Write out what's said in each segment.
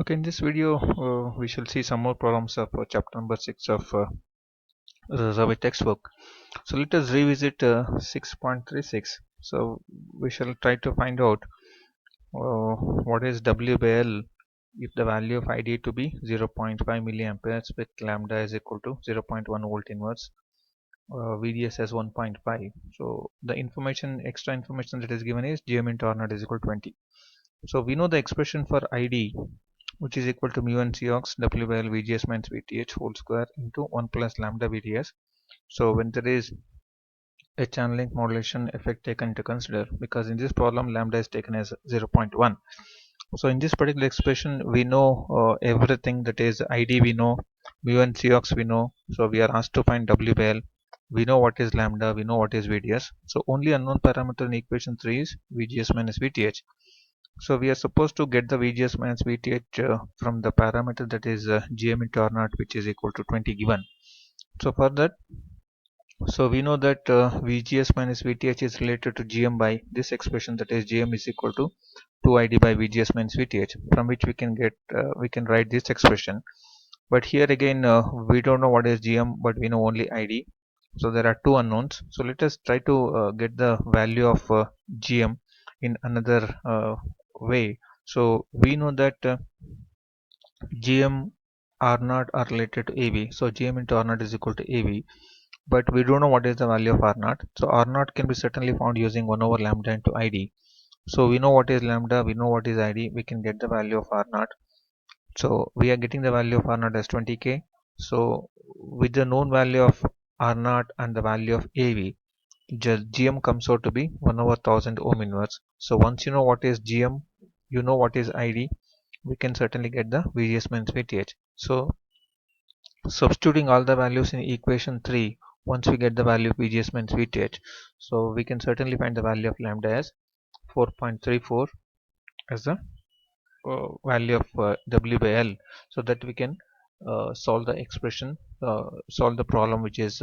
Okay, in this video, we shall see some more problems of chapter number 6 of Survey textbook. So let us revisit 6.36. So we shall try to find out what is W by L if the value of ID to be 0.5 milliamperes with lambda is equal to 0.1 volt inverse, VDS as 1.5. So the extra information that is given is GM into R naught is equal to 20. So we know the expression for ID, which is equal to mu n Cox W by L VGS minus VTH whole square into 1 plus lambda VDS. So when there is a channel length modulation effect taken into consider, because in this problem lambda is taken as 0.1. So in this particular expression we know everything, that is ID we know, mu n Cox we know. So we are asked to find W by L. We know what is lambda, we know what is VDS. So only unknown parameter in equation 3 is VGS minus VTH. So we are supposed to get the VGS minus VTH from the parameter that is GM into R naught, which is equal to 20 given. So for that, so we know that VGS minus VTH is related to GM by this expression, that is GM is equal to 2ID by VGS minus VTH, from which we can write this expression. But here again we don't know what is GM, but we know only ID. So there are two unknowns. So let us try to get the value of GM in another way. So we know that GM R naught are related to AV. So GM into R naught is equal to AV. But we don't know what is the value of R naught. So R naught can be certainly found using 1 over lambda into ID. So we know what is lambda, we know what is ID, we can get the value of R naught. So we are getting the value of R naught as 20k. So with the known value of R naught and the value of AV, just GM comes out to be 1 over 1000 ohm inverse. So once you know what is GM, you know what is ID, we can certainly get the VGS minus VTH. So substituting all the values in equation 3, once we get the value of VGS minus VTH, so we can certainly find the value of lambda as 4.34 as the value of W by L, so that we can solve the expression, solve the problem which is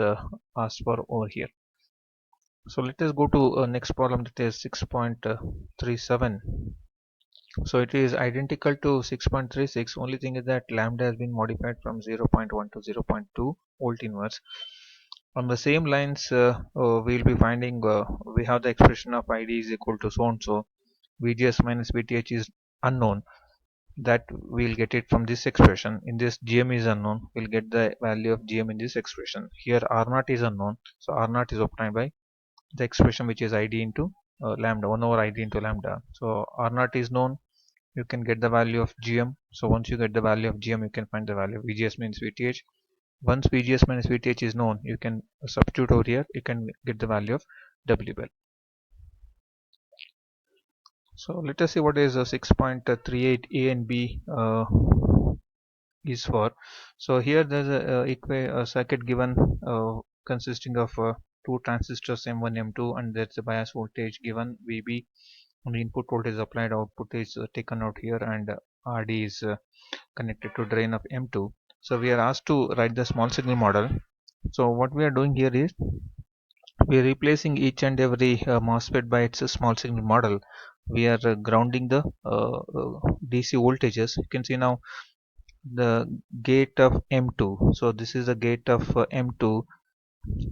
asked for over here. So let us go to next problem, that is 6.37. So it is identical to 6.36. Only thing is that lambda has been modified from 0.1 to 0.2 volt inverse. On the same lines, we will be finding we have the expression of ID is equal to so and so. VGS minus VTH is unknown. That we'll get it from this expression. In this, GM is unknown. We'll get the value of GM in this expression. Here R naught is unknown. So R naught is obtained by the expression which is ID into lambda, 1 over ID into lambda. So R naught is known, you can get the value of GM. So once you get the value of GM, you can find the value of VGS minus VTH. Once VGS minus VTH is known, you can substitute over here, you can get the value of W by L. So let us see what is 6.38 A and B is for. So here there's a circuit given consisting of two transistors M1 M2, and there's a bias voltage given VB, and the input voltage applied, output is taken out here, and RD is connected to drain of M2. So we are asked to write the small signal model. So what we are doing here is we are replacing each and every MOSFET by its small signal model. We are grounding the DC voltages. You can see now the gate of M2. So this is the gate of M2.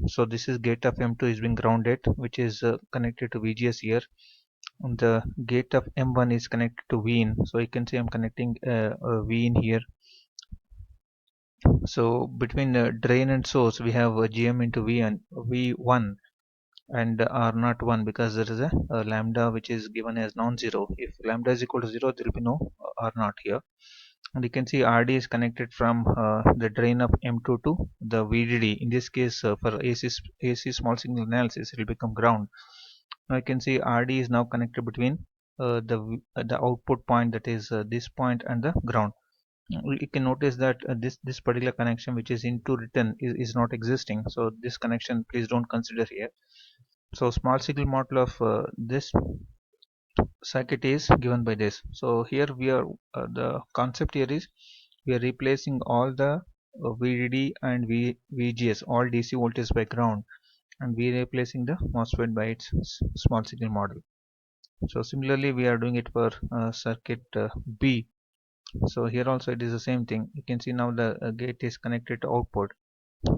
So this is gate of M2 is being grounded, which is connected to VGS here. And the gate of M1 is connected to Vin. So you can see I'm connecting Vin here. So between drain and source, we have GM into V1 and R naught 1, because there is a lambda which is given as non-zero. If lambda is equal to 0, there will be no R naught here. And you can see RD is connected from the drain of M2 to the VDD. In this case, for AC small signal analysis, it will become ground. Now you can see RD is now connected between the output point, that is this point, and the ground. You can notice that this particular connection which is into written is not existing. So this connection please don't consider here. So small signal model of this circuit is given by this. So here we are the concept here is we are replacing all the VDD and VGS, all DC voltage by ground, and we are replacing the MOSFET by its small signal model. So similarly we are doing it for circuit B. So here also it is the same thing. You can see now the gate is connected to output.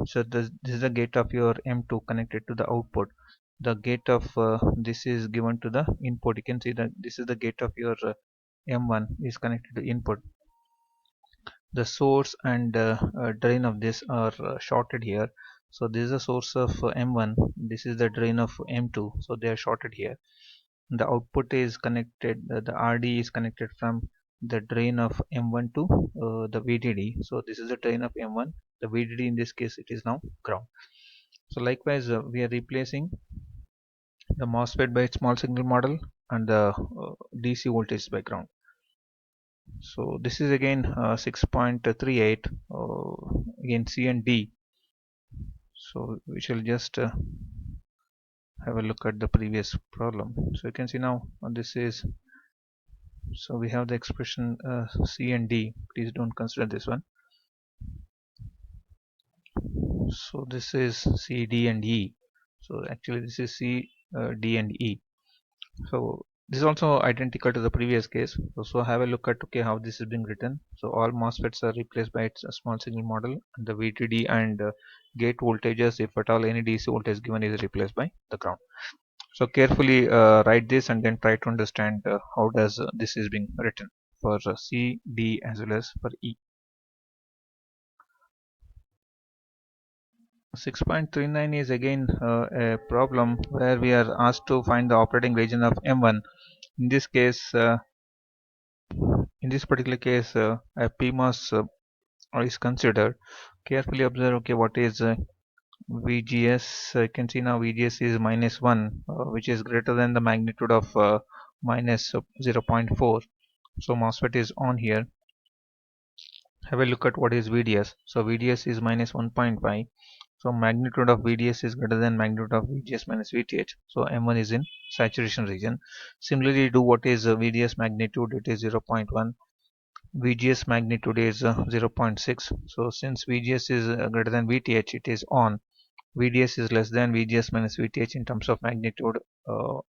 So this is the gate of your M2 connected to the output. The gate of this is given to the input. You can see that this is the gate of your M1 is connected to input. The source and drain of this are shorted here. So this is the source of M1, this is the drain of M2, so they are shorted here. The output is connected, the RD is connected from the drain of M1 to the VDD. So this is the drain of M1, the VDD in this case it is now ground. So likewise we are replacing the MOSFET by small signal model and the DC voltage by ground. So this is again 6.38 again C and D. So we shall just have a look at the previous problem. So you can see now this is, so we have the expression C and D. Please don't consider this one. So this is C, D and E. So actually this is C, D and E. So this is also identical to the previous case. So have a look at okay how this is being written. So all MOSFETs are replaced by its small signal model, and the VTD and gate voltages, if at all any DC voltage given, is replaced by the ground. So carefully write this and then try to understand how does this is being written for C, D as well as for E. 6.39 is again a problem where we are asked to find the operating region of M1. In this case, in this particular case, a PMOS is considered. Carefully observe okay what is VGS. You can see now VGS is -1, which is greater than the magnitude of minus 0.4. So MOSFET is on here. Have a look at what is VDS. So VDS is -1.5. So magnitude of VDS is greater than magnitude of VGS minus VTH. So M1 is in saturation region. Similarly, do what is VDS magnitude? It is 0.1. VGS magnitude is 0.6. So since VGS is greater than VTH, it is on. VDS is less than VGS minus VTH in terms of magnitude.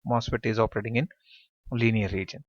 MOSFET is operating in linear region.